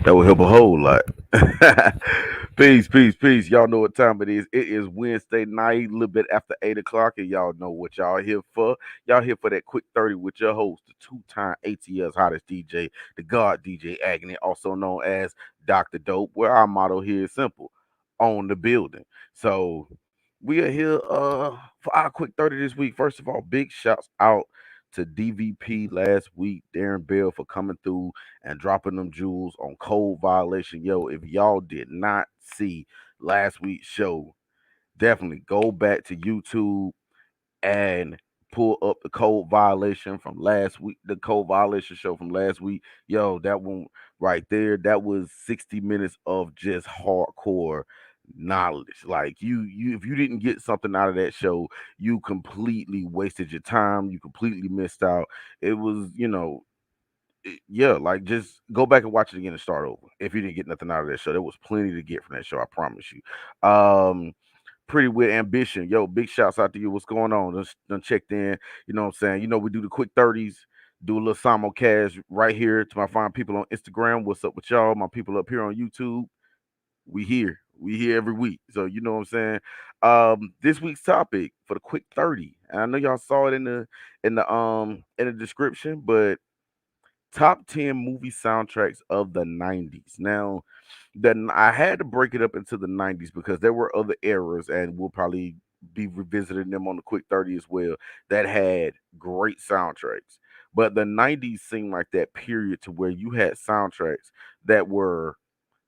That will help a whole lot. Peace, peace, peace. Y'all know what time it is. It is Wednesday night, a little bit after 8 o'clock, and y'all know what y'all here for. Y'all here for that quick 30 with your host, the two-time ATL's hottest DJ, the God DJ Agony, also known as Dr. Dope, where our motto here is simple: own the building. So we are here for our quick 30 this week. First of all, big shouts out to DVP last week, Darren Bell for coming through and dropping them jewels on code violation. Yo, if y'all did not see last week's show, definitely go back to YouTube and pull up the code violation from last week, the code violation show from last week. Yo, that one right there, that was 60 minutes of just hardcore knowledge. Like you if you didn't get something out of that show, you completely wasted your time. You completely missed out. It was, yeah, like just go back and watch it again and start over. If you didn't get nothing out of that show, there was plenty to get from that show. I promise you. Pretty with ambition. Yo, big shouts out to you. What's going on? Done checked in. You know what I'm saying? You know, we do the quick 30s, do a little simulcast right here to my fine people on Instagram. What's up with y'all? My people up here on YouTube. We here. We here every week. So you know what I'm saying? This week's topic for the quick 30. And I know y'all saw it in the description, but top 10 movie soundtracks of the 90s. Now, then I had to break it up into the 90s because there were other eras, and we'll probably be revisiting them on the quick 30 as well, that had great soundtracks. But the 90s seemed like that period to where you had soundtracks that were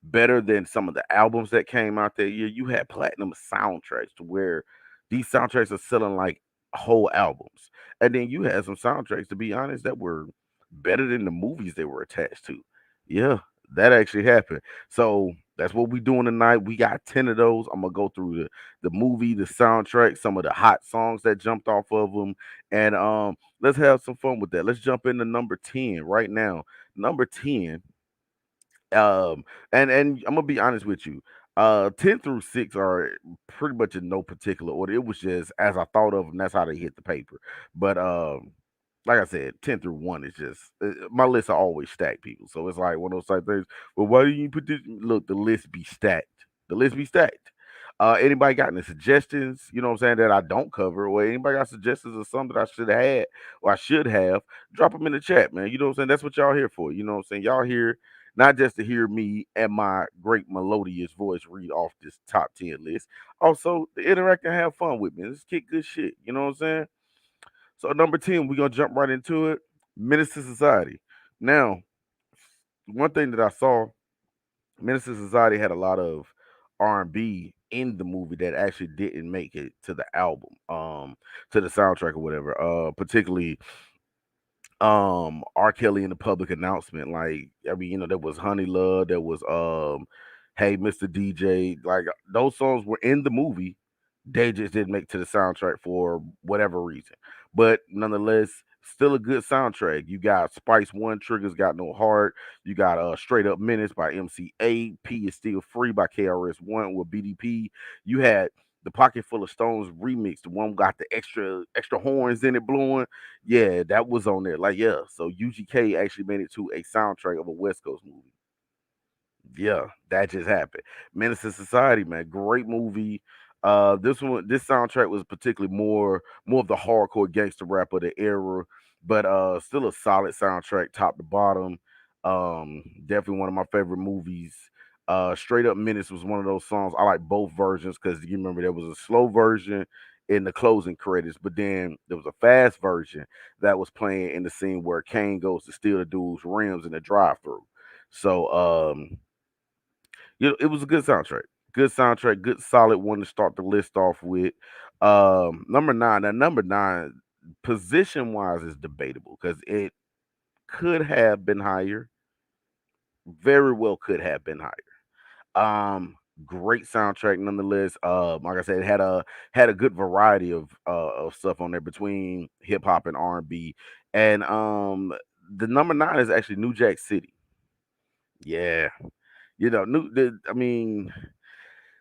better than some of the albums that came out that year. You had platinum soundtracks to where these soundtracks are selling like whole albums. And then you had some soundtracks, to be honest, that were better than the movies they were attached to. Yeah, that actually happened. So that's what we're doing tonight. We got 10 of those. I'm gonna go through the movie, the soundtrack, some of the hot songs that jumped off of them. And let's have some fun with that. Let's jump into number 10 right now. Number 10, um, and I'm gonna be honest with you. 10 through 6 are pretty much in no particular order. It was just as I thought of them, that's how they hit the paper. But like I said, 10 through 1 is just my lists are always stacked, people. So it's like one of those type things. Well, why do you put this? Look, the list be stacked. The list be stacked. Anybody got any suggestions, you know what I'm saying, that I don't cover, or anybody got suggestions of something that I should have had or I should have, drop them in the chat, man. You know what I'm saying? That's what y'all here for. You know what I'm saying? Y'all here not just to hear me and my great melodious voice read off this top 10 list, also to interact and have fun with me. Let's kick good shit. You know what I'm saying? So, number 10, we're going to jump right into it. Menace to Society. Now, one thing that I saw, Menace to Society had a lot of R&B in the movie that actually didn't make it to the album, to the soundtrack or whatever. Particularly R. Kelly in the public announcement. Like, I mean, there was Honey Love, there was Hey Mr. DJ. Like those songs were in the movie. They just didn't make to the soundtrack for whatever reason. But nonetheless, still a good soundtrack. You got Spice One, Triggers Got No Heart. You got Straight Up Menace by MC8. P is Still Free by KRS One with BDP. You had the Pocket Full of Stones remix, the one got the extra horns in it blowing. Yeah, that was on there. Like, yeah. So UGK actually made it to a soundtrack of a West Coast movie. Yeah, that just happened. Menace to Society, man, great movie. This soundtrack was particularly more of the hardcore gangster rap of the era, but still a solid soundtrack, top to bottom. Definitely one of my favorite movies. Straight Up Menace was one of those songs. I like both versions because you remember there was a slow version in the closing credits, but then there was a fast version that was playing in the scene where Kane goes to steal the dude's rims in the drive-through. So it was a good soundtrack. Good soundtrack, good solid one to start the list off with. Number nine. Now, number nine, position wise, is debatable because it could have been higher. Very well could have been higher. Great soundtrack nonetheless. Like I said, it had a good variety of stuff on there between hip hop and R&B. And the number nine is actually New Jack City. Yeah, I mean,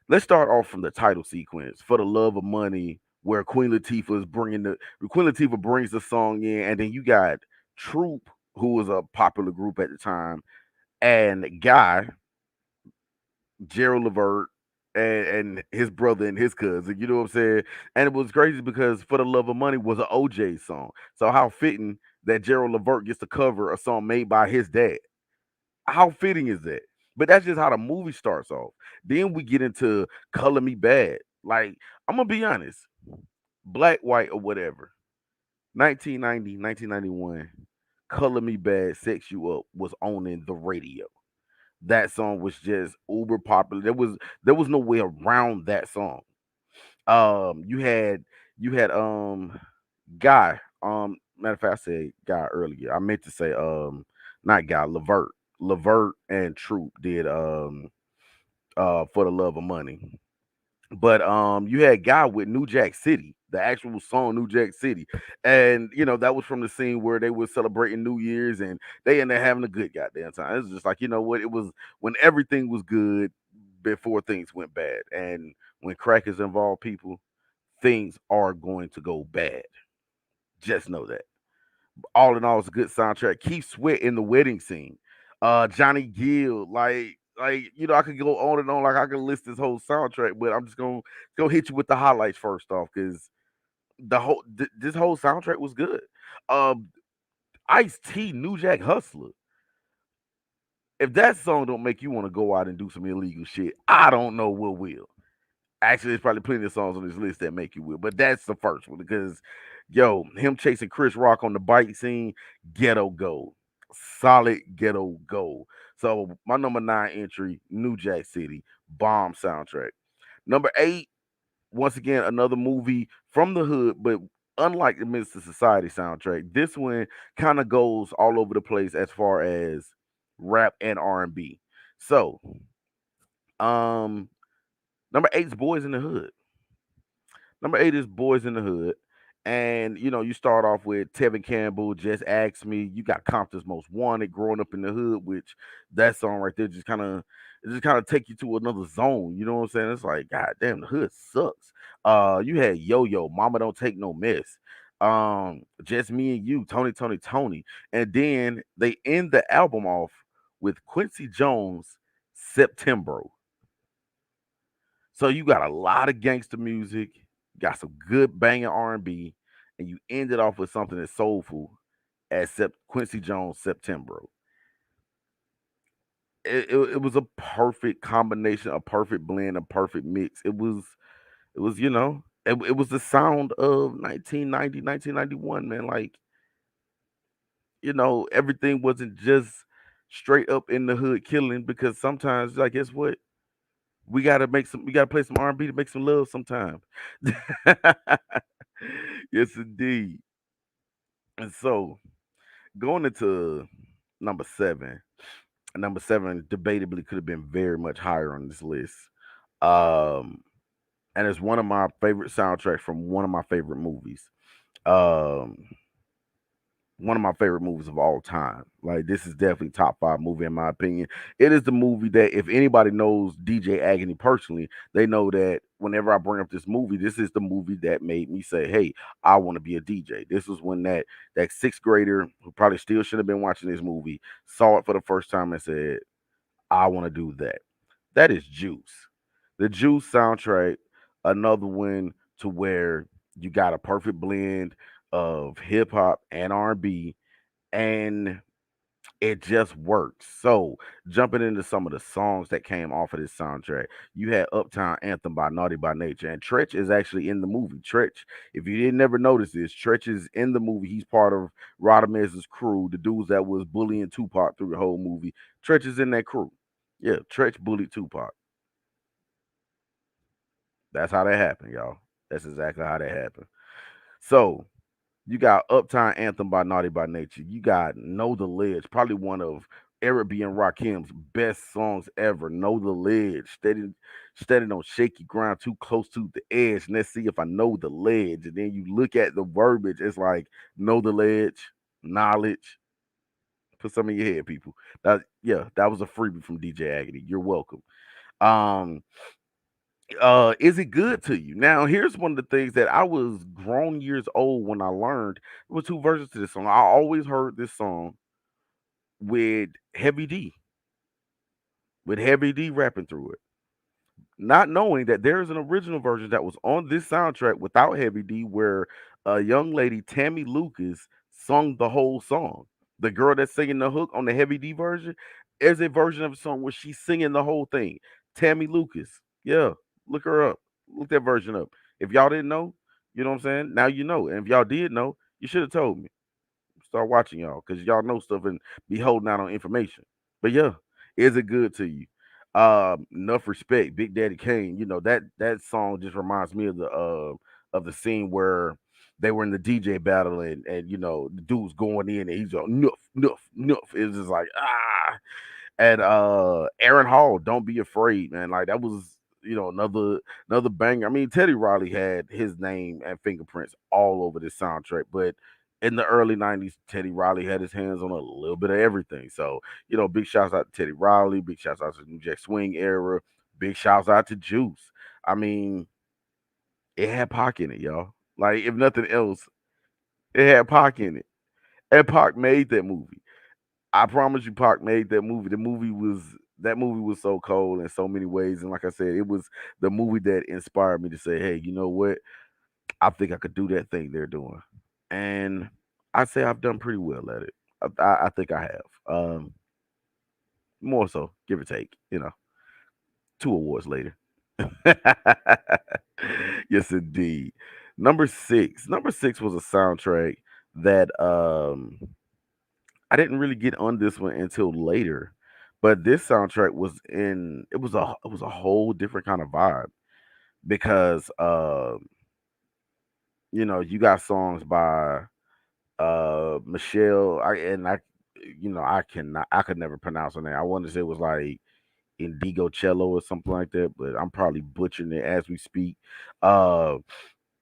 let's start off from the title sequence. For the Love of Money, where Queen Latifah brings the song in, and then you got Troop, who was a popular group at the time, and Guy, Gerald Levert, and his brother and his cousin. You know what I'm saying? And it was crazy because "For the Love of Money" was an OJ song. So how fitting that Gerald Levert gets to cover a song made by his dad. How fitting is that? But that's just how the movie starts off. Then we get into "Color Me Bad." Like, I'm gonna be honest, black, white, or whatever. 1990, 1991, "Color Me Bad," "Sex You Up" was owning the radio. That song was just uber popular. There was no way around that song. You had Guy. Matter of fact, I said Guy earlier. I meant to say not Guy, Levert. Levert and Troop did "For the Love of Money." But you had Guy with New Jack City, the actual song New Jack City. And that was from the scene where they were celebrating New Year's and they ended up having a good goddamn time. It's just like, you know what, it was when everything was good before things went bad. And when crack is involved, people, things are going to go bad. Just know that. All in all, it's a good soundtrack. Keith Sweat in the wedding scene. Johnny Gill, I could go on and on, like I could list this whole soundtrack, but I'm just gonna go hit you with the highlights first off, because this whole soundtrack was good. Um, Ice T, New Jack Hustler. If that song don't make you want to go out and do some illegal shit, I don't know what will. Actually, there's probably plenty of songs on this list that make you will, but that's the first one because, yo, him chasing Chris Rock on the bike scene, ghetto gold, solid ghetto gold. So my number 9 entry, New Jack City, bomb soundtrack. Number 8, once again, another movie from the hood, but unlike the Mr. Society soundtrack, this one kind of goes all over the place as far as rap and R&B. So, um, number 8 is Boys in the Hood. Number 8 is Boys in the Hood. And you start off with Tevin Campbell, Just Ask Me. You got Compton's Most Wanted, Growing Up in the Hood, which that song right there just kind of take you to another zone. You know what I'm saying? It's like, God damn, the hood sucks. You had Yo Yo, Mama Don't Take No Mess. Just Me and You, Tony, Tony, Tony. And then they end the album off with Quincy Jones, September. So you got a lot of gangster music, got some good banging R&B, and you ended off with something that's soulful as Quincy Jones September. It was a perfect combination, a perfect blend, a perfect mix. It was the sound of 1990, 1991, man. Like, everything wasn't just straight up in the hood killing, because sometimes, like, guess what? We gotta play some R&B to make some love sometimes. Yes, indeed. And so, going into number 7, number 7 debatably could have been very much higher on this list. Um, and it's one of my favorite soundtracks from one of my favorite movies. Um, one of my favorite movies of all time. Like, this is definitely top 5 movie in my opinion. It is the movie that, if anybody knows DJ Agony personally, they know that whenever I bring up this movie, this is the movie that made me say, "Hey, I want to be a DJ." This was when that sixth grader who probably still should have been watching this movie saw it for the first time and said, "I want to do that." That is Juice. The Juice soundtrack, another one to where you got a perfect blend of hip hop and R&B, and it just works. So, jumping into some of the songs that came off of this soundtrack, you had Uptown Anthem by Naughty by Nature, and Tretch is actually in the movie. Tretch, if you didn't never notice this, Tretch is in the movie. He's part of Rodamez's crew, the dudes that was bullying Tupac through the whole movie. Tretch is in that crew. Yeah, Tretch bullied Tupac. That's how that happened, y'all. That's exactly how that happened. So, you got Uptown Anthem by Naughty by Nature. You got Know the Ledge, probably one of Eric B. and Rakim's best songs ever. Know the Ledge. Steady on shaky ground, too close to the edge. And let's see if I know the ledge. And then you look at the verbiage, it's like, know the ledge, knowledge. Put some in your head, people. That was a freebie from DJ Agony. You're welcome. Um, is it good to you? Now, here's one of the things that I was grown years old when I learned. There were two versions to this song. I always heard this song with Heavy D. with Heavy D rapping through it, not knowing that there is an original version that was on this soundtrack without Heavy D, where a young lady, Tammy Lucas, sung the whole song. The girl that's singing the hook on the Heavy D version is a version of a song where she's singing the whole thing. Tammy Lucas. Yeah, look her up. Look that version up. If y'all didn't know, you know what I'm saying? Now you know. And if y'all did know, you should have told me. Start watching y'all because y'all know stuff and be holding out on information. But yeah, is it good to you? Enough respect, Big Daddy Kane. You know that song just reminds me of the scene where they were in the DJ battle and the dude's going in and he's going nuff nuff nuff. It's just like and Aaron Hall, Don't Be Afraid, man. Like that was another banger. I mean, Teddy Riley had his name and fingerprints all over this soundtrack, but in the early '90s, Teddy Riley had his hands on a little bit of everything. So, big shouts out to Teddy Riley, big shouts out to the New Jack Swing era, big shouts out to Juice. I mean, it had Pac in it, y'all. Like, if nothing else, it had Pac in it. And Pac made that movie. I promise you, Pac made that movie. That movie was so cold in so many ways, and like I said, it was the movie that inspired me to say, "Hey, you know what? I think I could do that thing they're doing," and I say I've done pretty well at it. I think I have. More so, give or take. 2 awards later. Yes, indeed. Number six. Number six was a soundtrack that I didn't really get on this one until later, but this soundtrack it was a whole different kind of vibe because you got songs by Michelle I could never pronounce her name. I wanted to say it was like Indigo Cello or something like that, but I'm probably butchering it as we speak. Uh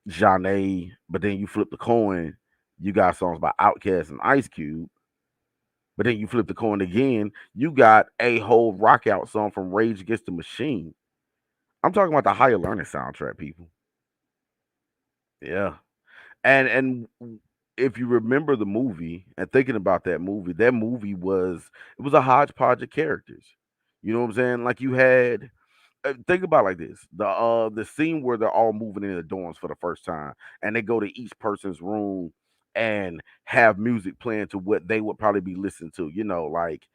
Janae, but then you flip the coin, you got songs by Outkast and Ice Cube. But then you flip the coin again, you got a whole rock out song from Rage Against the Machine. I'm talking about the Higher Learning soundtrack, people. Yeah. And if you remember the movie and thinking about that movie was a hodgepodge of characters. You know what I'm saying? Like you had think about it like this: the scene where they're all moving in the dorms for the first time, and they go to each person's room and have music playing to what they would probably be listening to. Like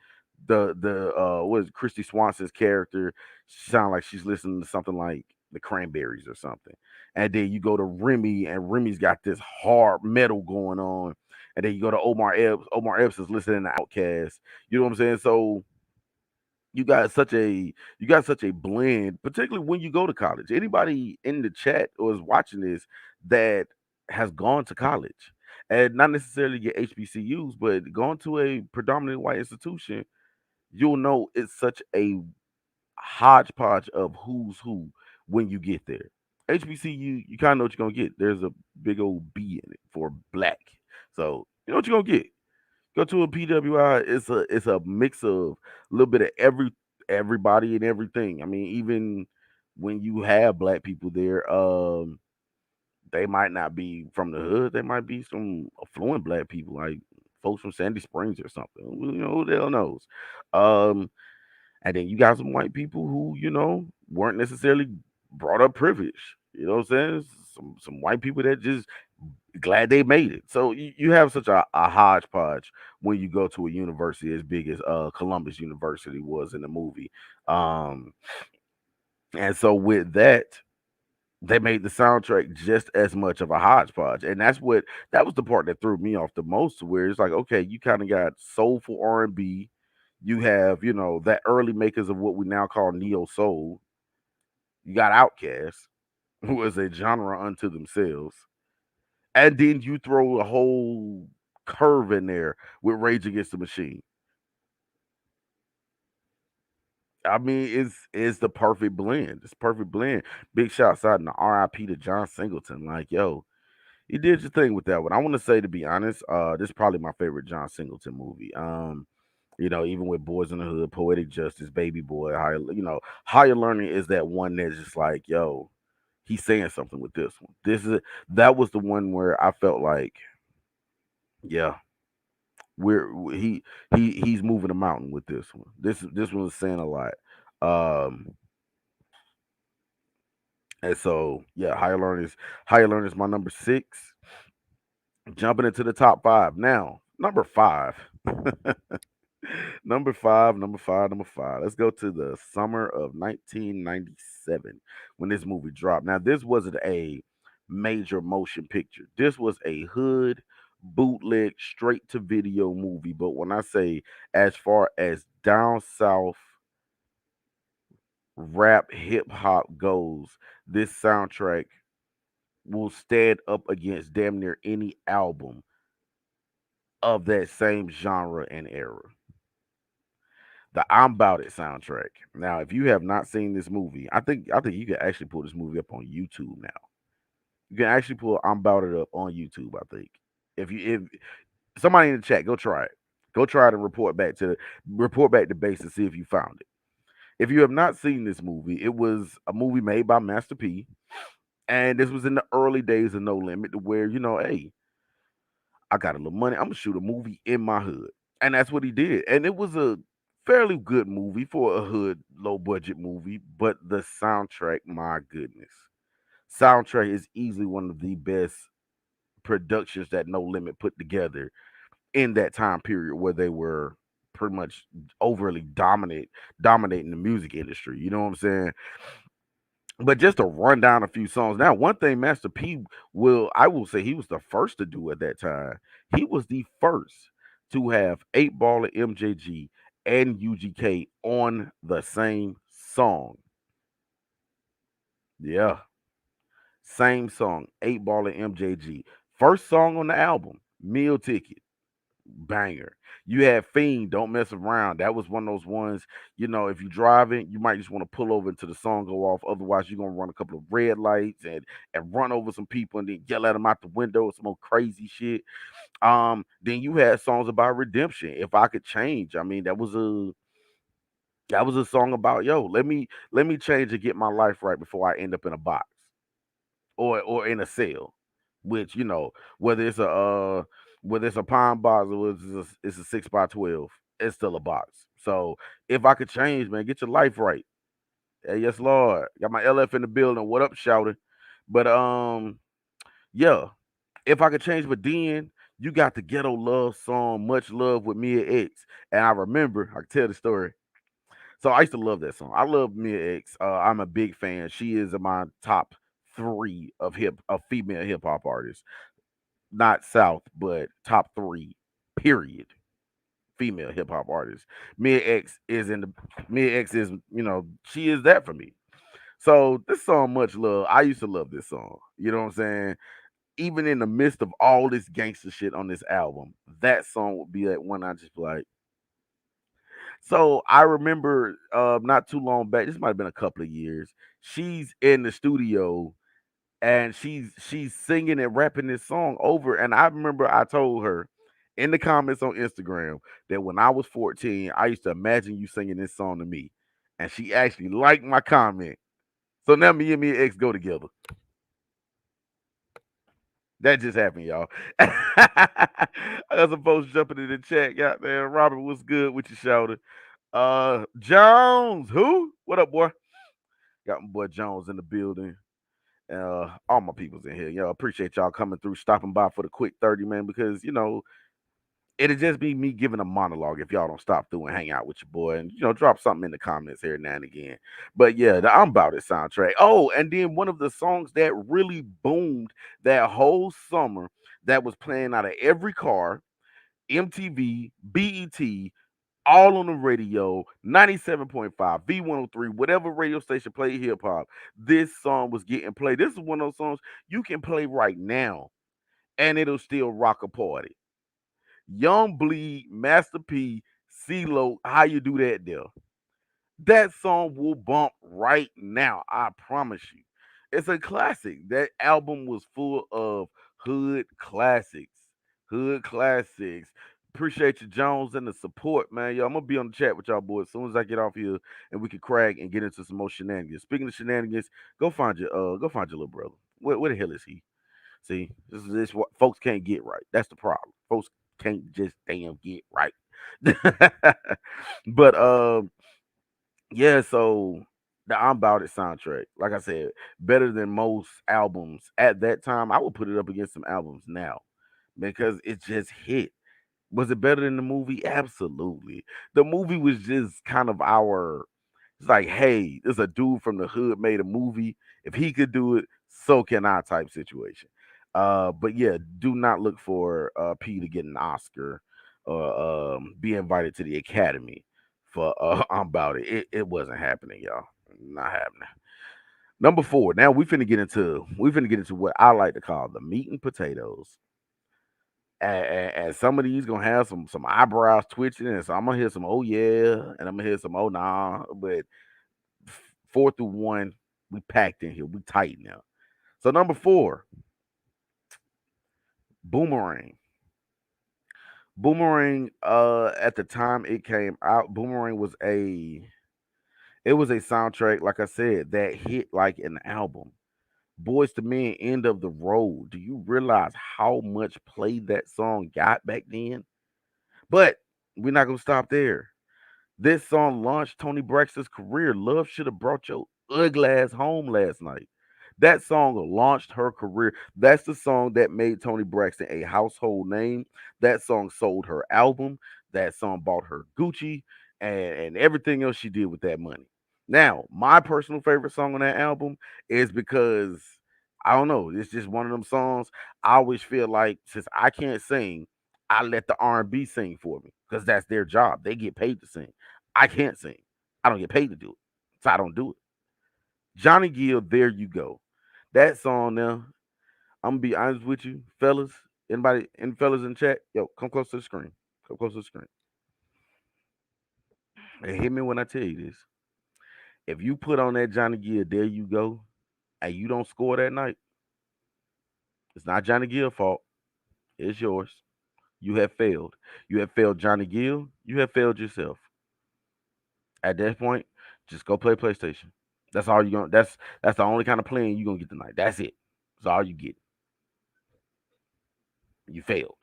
the what is it, Christy Swanson's character sound like she's listening to something like the Cranberries or something, and then you go to Remy, and Remy's got this hard metal going on, and then you go to Omar Epps. Omar Epps is listening to Outkast. You know what I'm saying? So you got such a blend, particularly when you go to college. Anybody in the chat or is watching this that has gone to college and not necessarily your HBCUs, but gone to a predominantly white institution, you'll know it's such a hodgepodge of who's who when you get there. HBCU, you kind of know what you're gonna get. There's a big old B in it for black, so you know what you're gonna get. Go to a PWI. It's a mix of a little bit of everybody and everything. I mean, even when you have black people there, they might not be from the hood. They might be some affluent black people, like folks from Sandy Springs or something. Who the hell knows? Um, and then you got some white people who weren't necessarily brought up privileged. You know what I'm saying? Some white people that just glad they made it. So you have such a hodgepodge when you go to a university as big as Columbus University was in the movie. Um, and so with that, they made the soundtrack just as much of a hodgepodge. And that was the part that threw me off the most, where it's like, okay, you kind of got soulful R&B. You have, that early makers of what we now call neo soul. You got Outkast, who is a genre unto themselves. And then you throw a whole curve in there with Rage Against the Machine. I mean, it's the perfect blend. It's perfect blend. Big shouts out and RIP to John Singleton. Like, yo, you did your thing with that one. I want to say, to be honest, this is probably my favorite John Singleton movie. Even with Boys in the Hood, Poetic Justice, Baby Boy, Higher Learning is that one that's just like, yo, he's saying something with this one. That was the one where I felt like, yeah, he's moving a mountain with this one. This one is saying a lot. Um, and so yeah, higher learning is my number six. Jumping into the top five now. Number five. Number five. Let's go to the summer of 1997 when this movie dropped. Now, this wasn't a major motion picture. This was a hood bootleg straight to video movie. But when I say as far as down south rap hip hop goes, this soundtrack will stand up against damn near any album of that same genre and era. The I'm About It soundtrack. Now, if you have not seen this movie, I think you can actually pull this movie up on YouTube now. You can actually pull I'm About It up on YouTube, I think. If somebody in the chat, go try it. Go try it and report back to base and see if you found it. If you have not seen this movie, it was a movie made by Master P, and this was in the early days of No Limit, to where hey, I got a little money. I'm gonna shoot a movie in my hood, and that's what he did. And it was a fairly good movie for a hood, low budget movie. But the soundtrack, my goodness, soundtrack is easily one of the best productions that No Limit put together in that time period where they were pretty much overly dominating the music industry. You know what I'm saying? But just to run down a few songs. Now, one thing Master P I will say he was the first to do at that time. He was the first to have 8 Ball and MJG and UGK on the same song. Yeah, same song, 8 Ball and MJG. First song on the album, Meal Ticket. Banger. You had Fiend, Don't Mess Around. That was one of those ones, if you're driving, you might just want to pull over until the song go off. Otherwise, you're gonna run a couple of red lights and run over some people and then yell at them out the window, some more crazy shit. Then you had songs about redemption. If I Could Change. I mean, that was a song about, yo, let me change and get my life right before I end up in a box or in a cell, which whether it's a whether it's a pine box or it's a 6 by 12, it's still a box. So if I could change, man, get your life right. Hey, yes, Lord. Got my LF in the building. What up, shouting? But yeah, if I could change, but then you got the ghetto love song, Much Love with Mia X. And I remember, I can tell the story. So I used to love that song. I love Mia X. I'm a big fan. She is in my top three of female hip hop artists. Not South, but top three. Period. Female hip hop artists. Mia X is in the Mia X is she is that for me. So this song, Much Love, I used to love this song. You know what I'm saying? Even in the midst of all this gangster shit on this album, that song would be that one I just be like. So I remember not too long back, this might have been a couple of years. She's in the studio and she's singing and rapping this song over. And I remember I told her in the comments on Instagram that when I was 14, I used to imagine you singing this song to me. And she actually liked my comment. So now me and ex go together. That just happened, y'all. I got some folks jumping in the chat. Got there. Robert, what's good with you, shouting? Jones, who? What up, boy? Got my boy Jones in the building. All my people's in here. Yo, appreciate y'all coming through, stopping by for the quick 30, man, because it'll just be me giving a monologue if y'all don't stop through and hang out with your boy and drop something in the comments here now and again. But yeah, the I'm About It soundtrack. Oh, and then one of the songs that really boomed that whole summer that was playing out of every car, MTV, BET, all on the radio, 97.5, V103, whatever radio station played hip hop. This song was getting played. This is one of those songs you can play right now and it'll still rock a party. Young Bleed, Master P, CeeLo, how you do that there? That song will bump right now. I promise you. It's a classic. That album was full of hood classics. Hood classics. Appreciate you, Jones, and the support, man. Yo, I'm gonna be on the chat with y'all boys as soon as I get off here and we can crack and get into some more shenanigans. Speaking of shenanigans, go find your little brother. Where the hell is he? See, this what folks can't get right. That's the problem. Folks can't just damn get right. But Yeah, so the I'm About It soundtrack, like I said, better than most albums at that time. I would put it up against some albums now because it just hit. Was it better than the movie? Absolutely. The movie was just kind of our it's like, hey, there's a dude from the hood made a movie. If he could do it, so can I type situation. But yeah, do not look for P to get an Oscar or be invited to the Academy for I'm About It. It wasn't happening, y'all. Not happening. Number four. Now we finna get into what I like to call the meat and potatoes, and some of these gonna have some eyebrows twitching, and so I'm gonna hear some oh yeah, and I'm gonna hear some oh nah. But four through one, we packed in here, we tight now. So number four, Boomerang. Boomerang. At the time it came out, Boomerang was a soundtrack, like I said, that hit like an album. Boys to Men, End of the Road. Do you realize how much play that song got back then? But we're not gonna stop there. This song launched Tony Braxton's career. Love should have brought your ugly ass home last night. That song launched her career. That's the song that made Tony Braxton a household name. That song sold her album. That song bought her Gucci and everything else she did with that money. Now, my personal favorite song on that album is because I don't know, it's just one of them songs. I always feel like since I can't sing, I let the R&B sing for me because that's their job. They get paid to sing. I can't sing. I don't get paid to do it. So I don't do it. Johnny Gill, there you go. That song now, I'm gonna be honest with you, fellas. Anybody and fellas in chat, yo, come close to the screen. Come close to the screen. And hear me when I tell you this. If you put on that Johnny Gill, there you go, and you don't score that night, it's not Johnny Gill's fault. It's yours. You have failed. You have failed Johnny Gill. You have failed yourself. At that point, just go play PlayStation. That's all you gonna. That's the only kind of playing you gonna get tonight. That's it. That's all you get. You failed.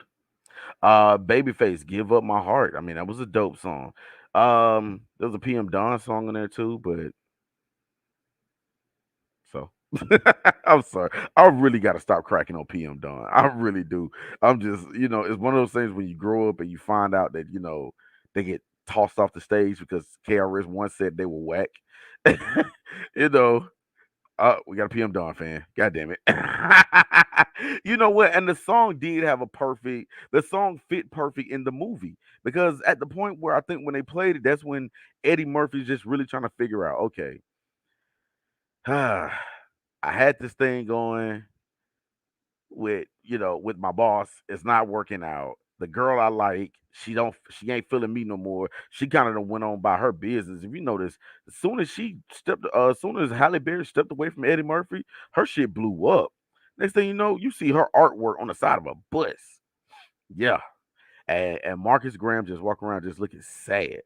Babyface, Give Up My Heart. I mean, that was a dope song. There was a PM Dawn song in there too, but so I'm sorry. I really gotta stop cracking on PM Dawn. I really do. I'm just, it's one of those things when you grow up and you find out that, they get tossed off the stage because KRS once said they were whack. you know, we got a PM Dawn fan. God damn it. You know what? And the song did have the song fit perfect in the movie because at the point where I think when they played it, that's when Eddie Murphy's just really trying to figure out, okay, I had this thing going with my boss. It's not working out. The girl I like, she ain't feeling me no more. She kind of went on by her business. If you notice, as soon as Halle Berry stepped away from Eddie Murphy, her shit blew up. Next thing you know, you see her artwork on the side of a bus. Yeah, and Marcus Graham just walking around just looking sad.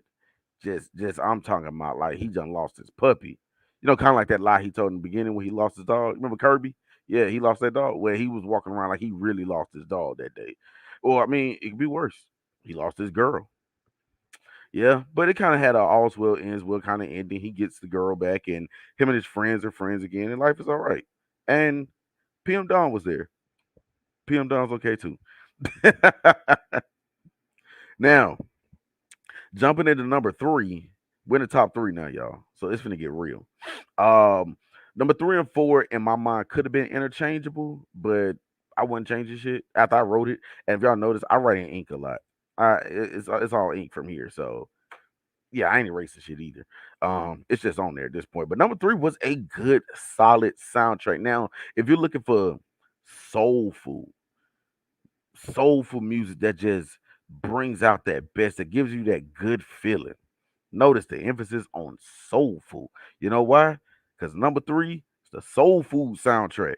Just I'm talking about like he done lost his puppy. Kind of like that lie he told in the beginning when he lost his dog. Remember Kirby? Yeah, he lost that dog. Where he was walking around like he really lost his dog that day. Or I mean, it could be worse. He lost his girl. Yeah, but it kind of had a all's well ends well kind of ending. He gets the girl back, and him and his friends are friends again, and life is all right. And PM Don was there. PM Don's okay too. Now, jumping into number three, we're in the top three now, y'all. So it's gonna get real. Um, Number three and four in my mind could have been interchangeable, but I wouldn't change this shit after I wrote it. And if y'all notice, I write in ink a lot. It's all ink from here, so yeah, I ain't erasing shit either. It's just on there at this point. But number three was a good, solid soundtrack. Now, if you're looking for soulful, soulful music that just brings out that best, that gives you that good feeling. Notice the emphasis on soulful. You know why? Because number three is the soul food soundtrack.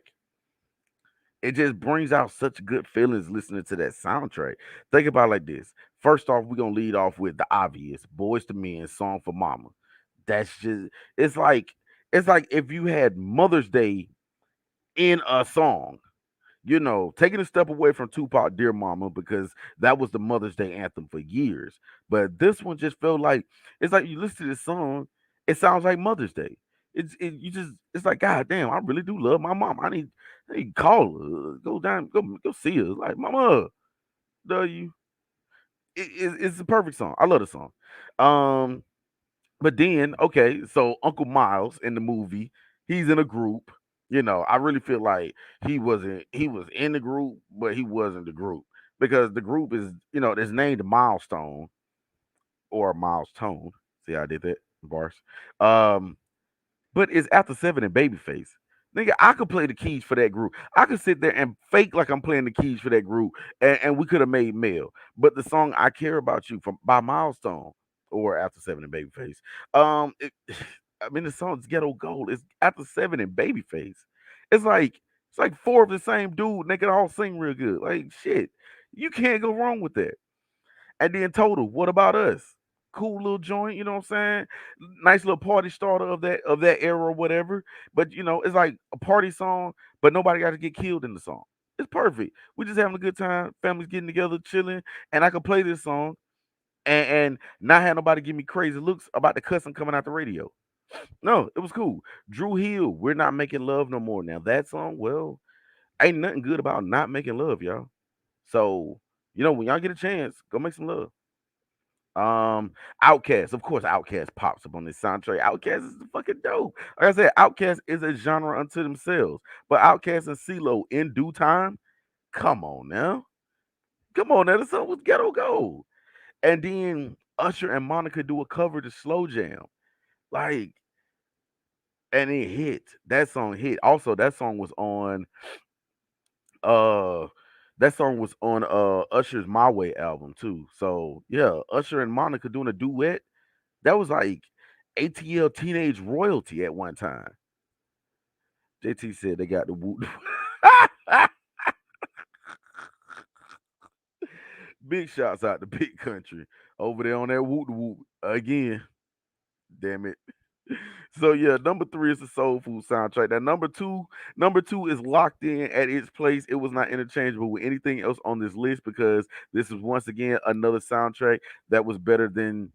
It just brings out such good feelings listening to that soundtrack. Think about it like this. First off, we're gonna lead off with the obvious Boys to Men song for Mama. That's just it's like if you had Mother's Day in a song. Taking a step away from Tupac, Dear Mama, because that was the Mother's Day anthem for years. But this one just felt like it's like you listen to this song It sounds like Mother's Day. It's like God damn, I really do love my mom. I need to call her, go down, go see her. Like mama, you. It's the perfect song. I love the song. Um, but then okay, so Uncle Miles in the movie, he's in a group. I really feel like he was in the group, but he wasn't the group because the group is it's named Milestone or Milestone. See how I did that bars. Um, but it's after seven and Babyface. Nigga, I could play the keys for that group. I could sit there and fake like I'm playing the keys for that group, and we could have made mail. But the song "I Care About You" from by Milestone or after seven and Babyface, I mean the song's ghetto gold. It's after seven and Babyface. It's like it's like four of the same dude. They could all sing real good. Like shit, you can't go wrong with that. And then Total, what about us? Cool little joint, you know what I'm saying? Nice little party starter of that era or whatever. But it's like a party song, but nobody got to get killed in the song. It's perfect. We're just having a good time, families getting together, chilling, and I can play this song and not have nobody give me crazy looks about the cussing coming out the radio. No, it was cool. Drew Hill, we're not making love no more. Now that song, well, ain't nothing good about not making love, y'all. So, when y'all get a chance, go make some love. Outcast, of course, Outcast pops up on this soundtrack. Outcast is fucking dope. Like I said, Outcast is a genre unto themselves. But Outcast and CeeLo in due time, come on now, come on now, the song was ghetto gold. And then Usher and Monica do a cover to Slow Jam, like, and it hit. That song hit. Also, uh that song was on Usher's My Way album too. So yeah, Usher and Monica doing a duet. That was like ATL Teenage Royalty at one time. JT said they got the whoop. Big shots out to Big Country over there on that whoop whoop again. Damn it. So yeah, number three is the Soul Food soundtrack. Now number two is locked in at its place. It was not interchangeable with anything else on this list because this is once again another soundtrack that was better than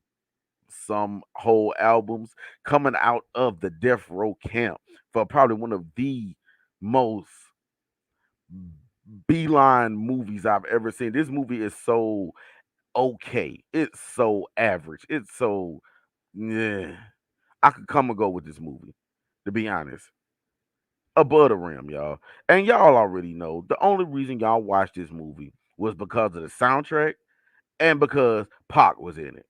some whole albums coming out of the Death Row camp for probably one of the most beeline movies I've ever seen. This movie is so okay. It's so average. It's so yeah. I could come and go with this movie, to be honest. Above the rim, y'all. And y'all already know the only reason y'all watched this movie was because of the soundtrack and because Pac was in it.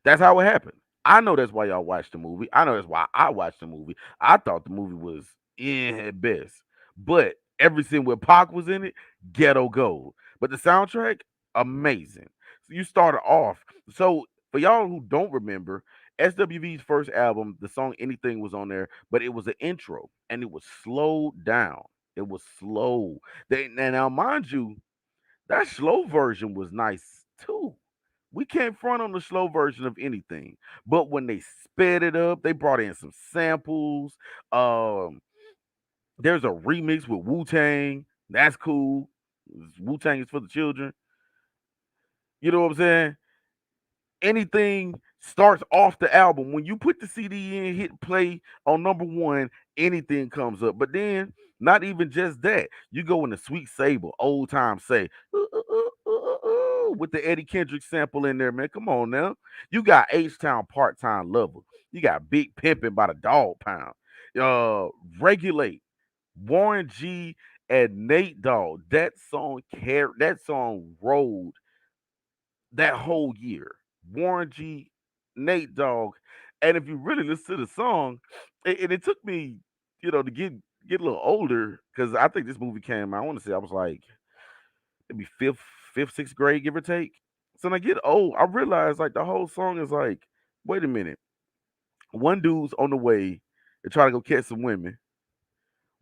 That's how it happened. I know that's why y'all watched the movie. I know that's why I watched the movie. I thought the movie was at best, but everything where Pac was in it, ghetto gold. But the soundtrack, amazing. So you started off. So for y'all who don't remember, SWV's first album, the song "Anything" was on there, but it was an intro and it was slowed down. It was slow. Now, mind you, that slow version was nice too. We can't front on the slow version of anything. But when they sped it up, they brought in some samples. Um, there's a remix with Wu Tang. That's cool. Wu Tang is for the children. You know what I'm saying? Anything starts off the album. When you put the CD in, hit play on number one, anything comes up. But then, not even just that, you go into Sweet Sable, old time say, with the Eddie Kendrick sample in there, man. Come on now. You got H Town Part Time Lover. You got Big Pimpin' by the Dog Pound. Uh, Regulate, Warren G and Nate Dogg. That song rolled that whole year. Warren G, Nate Dogg, and if you really listen to the song, and it took me, to get a little older because I think this movie came out. I want to say I was like maybe fifth, sixth grade, give or take. So when I get old, I realize like the whole song is like, wait a minute, one dude's on the way to try to go catch some women.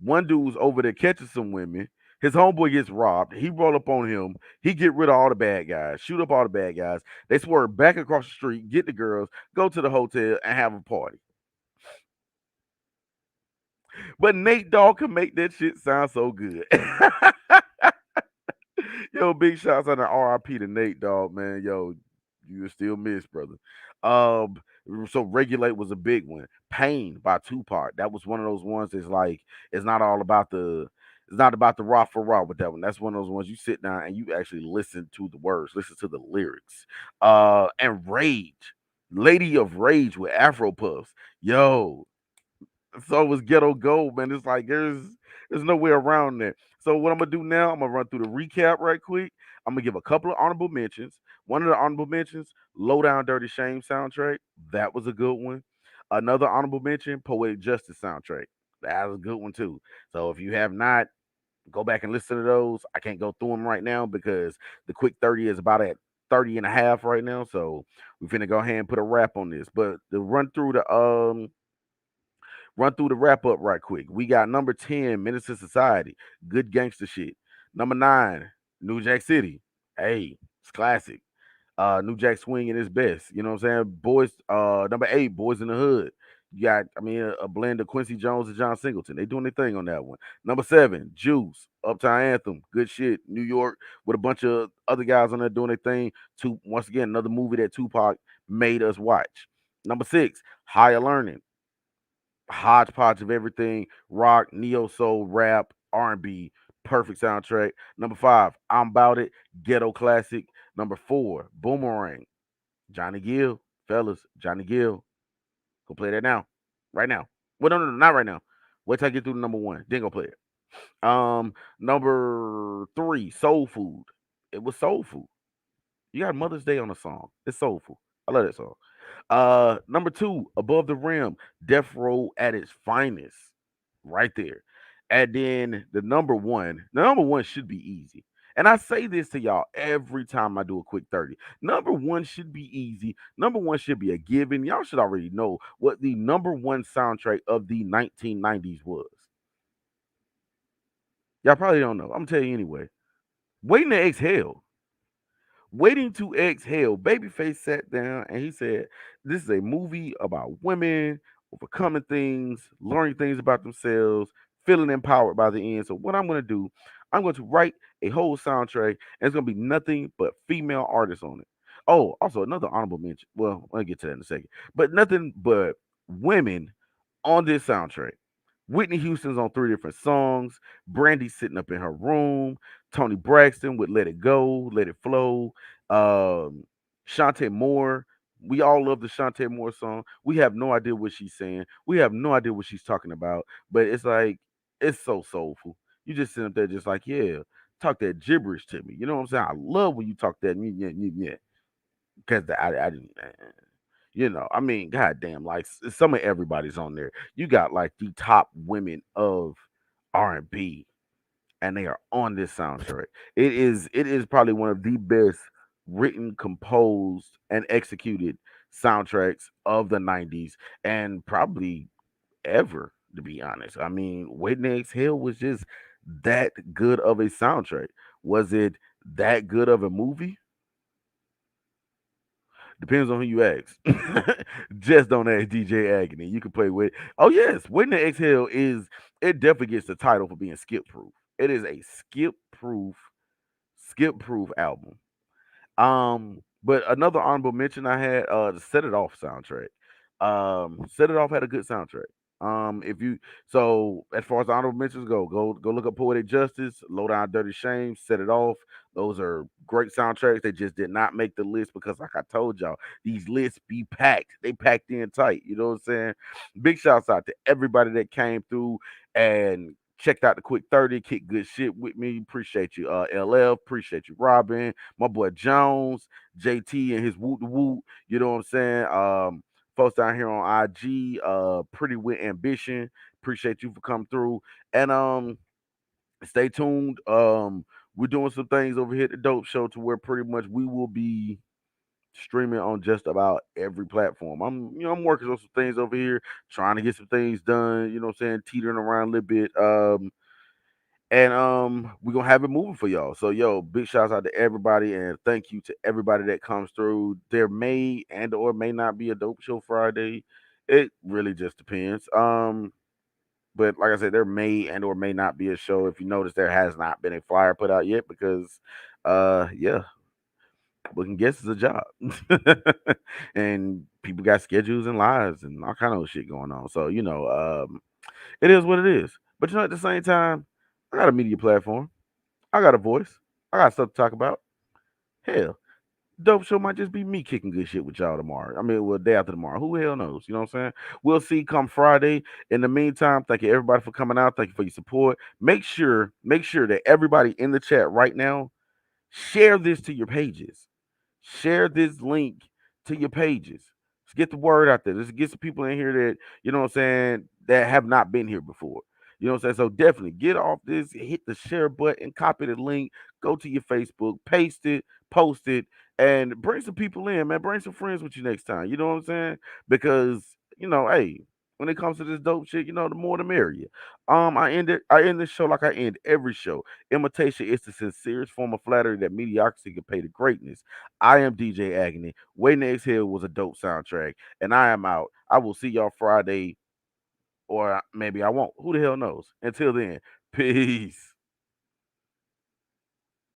One dude's over there catching some women. His homeboy gets robbed. He roll up on him. He get rid of all the bad guys, shoot up all the bad guys. They swerve back across the street, get the girls, go to the hotel, and have a party. But Nate Dogg can make that shit sound so good. Yo, big shouts on the RIP to Nate Dogg, man. Yo, You were still missed, brother. Um, so Regulate was a big one. Pain by Tupac. That was one of those ones that's like it's not all about the it's not about the raw for raw with that one. That's one of those ones you sit down and you actually listen to the words, listen to the lyrics. And Rage. Lady of Rage with Afro Puffs. Yo, so it was ghetto gold, man. It's like there's no way around that. So what I'm gonna do now, I'm gonna run through the recap right quick. I'm gonna give a couple of honorable mentions. One of the honorable mentions, Low Down Dirty Shame soundtrack. That was a good one. Another honorable mention, Poetic Justice soundtrack. That was a good one too. So if you have not, go back and listen to those. I can't go through them right now because the quick 30 is about at 30 and a half right now. So we're finna go ahead and put a wrap on this. But to run through the wrap up right quick. We got number 10, Menace to Society. Good gangster shit. Number 9, New Jack City. Hey, it's classic. New Jack Swing in his best. You know what I'm saying? Boys, number 8, Boys in the Hood. You got, I mean, a blend of Quincy Jones and John Singleton. They doing their thing on that one. Number 7, Juice, Uptown Anthem. Good shit. New York with a bunch of other guys on there doing their thing. Once again, another movie that Tupac made us watch. Number 6, Higher Learning, hodgepodge of everything: rock, neo soul, rap, R&B. Perfect soundtrack. Number 5, I'm About It, ghetto classic. Number 4, Boomerang, Johnny Gill, fellas, Johnny Gill. Go play that now, right now. Well, no, not right now. Wait till I get through the number 1, then go play it. Number 3, Soul Food. It was Soul Food. You got Mother's Day on the song. It's soulful. I love that song. Number 2, Above the Rim, Death Row at its finest, right there. And then the number one should be easy. And I say this to y'all every time I do a quick 30. Number one should be easy. Number one should be a given. Y'all should already know what the number one soundtrack of the 1990s was. Y'all probably don't know. I'm gonna tell you anyway. Waiting to Exhale. Waiting to Exhale, Babyface sat down and he said, "This is a movie about women overcoming things, learning things about themselves, feeling empowered by the end. So, what I'm going to do, I'm going to write a whole soundtrack, and it's going to be nothing but female artists on it. Oh, also another honorable mention. Well, I'll get to that in a second, but nothing but women on this soundtrack. Whitney Houston's on 3 different songs. Brandy sitting up in her room. Tony Braxton with Let It Go, Let It Flow. Um, Shantae Moore. We all love the Shantae Moore song. We have no idea what she's saying. We have no idea what she's talking about. But it's like, it's so soulful. You just sit up there just like, yeah, talk that gibberish to me. You know what I'm saying? I love when you talk that, yeah, yeah, yeah. Because I didn't, I mean, goddamn, like some of everybody's on there. You got like the top women of R&B, and they are on this soundtrack. It is probably one of the best written, composed, and executed soundtracks of the 90s and probably ever, to be honest. I mean, Waiting to Exhale was just that good of a soundtrack. Was it that good of a movie? Depends on who you ask. Just don't ask DJ Agony. You can play with. Oh yes, Waiting to Exhale is it definitely gets the title for being skip proof. It is a skip proof album. But another honorable mention I had, the Set It Off soundtrack. Set It Off had a good soundtrack. If you so as far as the honorable mentions go look up Poetic Justice, Low Down Dirty Shame, Set It Off. Those are great soundtracks. They just did not make the list because, like I told y'all, these lists be packed. They packed in tight. You know what I'm saying? Big shouts out to everybody that came through and checked out the quick 30, kick good shit with me. Appreciate you, LL. Appreciate you, Robin. My boy Jones, JT, and his woot woot. You know what I'm saying? Folks down here on IG, Pretty with Ambition. Appreciate you for coming through. And stay tuned. We're doing some things over here at the Dope Show to where pretty much we will be streaming on just about every platform. I'm working on some things over here, trying to get some things done, you know what I'm saying, teetering around a little bit. And we're gonna have it moving for y'all. So yo, big shouts out to everybody and thank you to everybody that comes through. There may and or may not be a Dope Show Friday. It really just depends. But like I said, there may and or may not be a show. If you notice, there has not been a flyer put out yet because yeah, booking guests is a job. And people got schedules and lives and all kind of shit going on. So, it is what it is. But at the same time, I got a media platform. I got a voice. I got stuff to talk about. Hell, dope show might just be me kicking good shit with y'all tomorrow. I mean, well, day after tomorrow. Who the hell knows? You know what I'm saying? We'll see come Friday. In the meantime, thank you everybody for coming out. Thank you for your support. Make sure that everybody in the chat right now share this to your pages. Share this link to your pages. Let's get the word out there. Let's get some people in here that, you know what I'm saying, that have not been here before. You know what I'm saying? So definitely get off this, hit the share button, copy the link, go to your Facebook, paste it, post it, and bring some people in, man. Bring some friends with you next time. You know what I'm saying? Because, hey, when it comes to this dope shit, the more the merrier. I end this show like I end every show. Imitation is the sincerest form of flattery that mediocrity can pay to greatness. I am DJ Agony. Waiting to Exhale was a dope soundtrack, and I am out. I will see y'all Friday, or maybe I won't. Who the hell knows? Until then, peace.